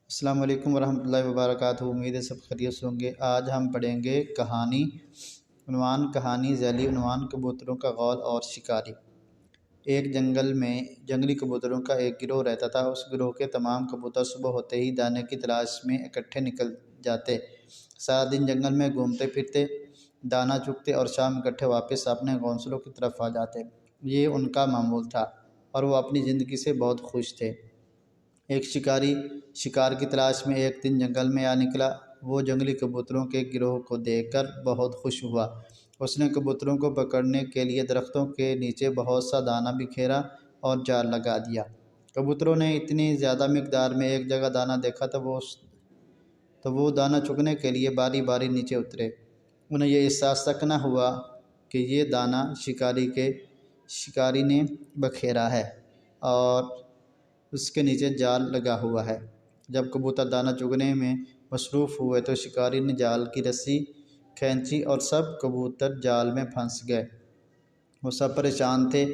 السلام علیکم ورحمۃ اللہ وبرکاتہ۔ امید ہے سب خیریت سے ہوں گے۔ آج ہم پڑھیں گے کہانی کہانی ذیلی عنوان کبوتروں کا غول اور شکاری۔ ایک جنگل میں جنگلی کبوتروں کا ایک گروہ رہتا تھا۔ اس گروہ کے تمام کبوتر صبح ہوتے ہی دانے کی تلاش میں اکٹھے نکل جاتے، سارا دن جنگل میں گھومتے پھرتے، دانہ چگتے اور شام اکٹھے واپس اپنے گھونسلوں کی طرف آ جاتے۔ یہ ان کا معمول تھا اور وہ اپنی زندگی سے بہت خوش تھے۔ ایک شکاری شکار کی تلاش میں ایک دن جنگل میں آ نکلا۔ وہ جنگلی کبوتروں کے گروہ کو دیکھ کر بہت خوش ہوا۔ اس نے کبوتروں کو پکڑنے کے لیے درختوں کے نیچے بہت سا دانہ بکھیرا اور جال لگا دیا۔ کبوتروں نے اتنی زیادہ مقدار میں ایک جگہ دانہ دیکھا تو وہ دانہ چگنے کے لیے باری باری نیچے اترے۔ انہیں یہ احساس تک نہ ہوا کہ یہ دانہ شکاری نے بکھیرا ہے اور اس کے نیچے جال لگا ہوا ہے۔ جب کبوتر دانہ چگنے میں مصروف ہوئے تو شکاری نے جال کی رسی کھینچی اور سب کبوتر جال میں پھنس گئے۔ وہ سب پریشان تھے۔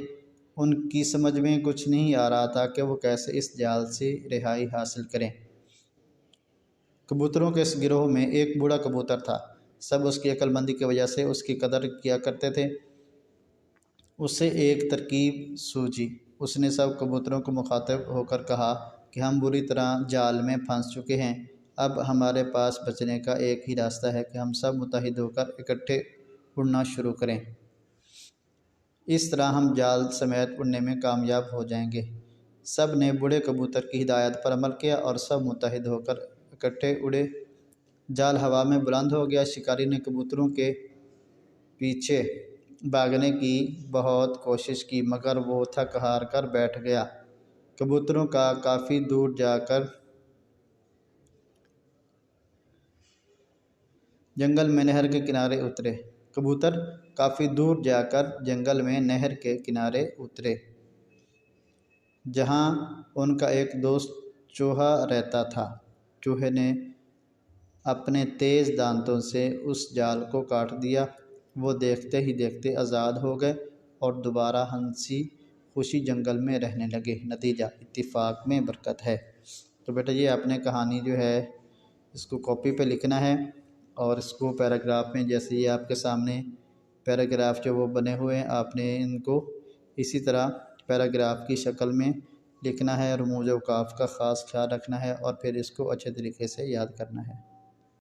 ان کی سمجھ میں کچھ نہیں آ رہا تھا کہ وہ کیسے اس جال سے رہائی حاصل کریں۔ کبوتروں کے اس گروہ میں ایک بوڑھا کبوتر تھا۔ سب اس کی عقل مندی کی وجہ سے اس کی قدر کیا کرتے تھے۔ اسے ایک ترکیب سوجھی۔ اس نے سب کبوتروں کو مخاطب ہو کر کہا کہ ہم بری طرح جال میں پھنس چکے ہیں۔ اب ہمارے پاس بچنے کا ایک ہی راستہ ہے کہ ہم سب متحد ہو کر اکٹھے اڑنا شروع کریں۔ اس طرح ہم جال سمیت اڑنے میں کامیاب ہو جائیں گے۔ سب نے بوڑھے کبوتر کی ہدایت پر عمل کیا اور سب متحد ہو کر اکٹھے اڑے۔ جال ہوا میں بلند ہو گیا۔ شکاری نے کبوتروں کے پیچھے بھاگنے کی بہت کوشش کی مگر وہ تھک ہار کر بیٹھ گیا۔ کبوتروں کا کافی دور جا کر جنگل میں نہر کے کنارے اترے۔ کبوتر کافی دور جا کر جنگل میں نہر کے کنارے اترے، جہاں ان کا ایک دوست چوہا رہتا تھا۔ چوہے نے اپنے تیز دانتوں سے اس جال کو کاٹ دیا۔ وہ دیکھتے ہی دیکھتے آزاد ہو گئے اور دوبارہ ہنسی خوشی جنگل میں رہنے لگے۔ نتیجہ اتفاق میں برکت ہے۔ تو بیٹا یہ اپنے کہانی جو ہے اس کو کاپی پہ لکھنا ہے اور اس کو پیراگراف میں، جیسے یہ آپ کے سامنے پیراگراف جو وہ بنے ہوئے ہیں، آپ نے ان کو اسی طرح پیراگراف کی شکل میں لکھنا ہے۔ رموز اوقاف کا خاص خیال رکھنا ہے اور پھر اس کو اچھے طریقے سے یاد کرنا ہے۔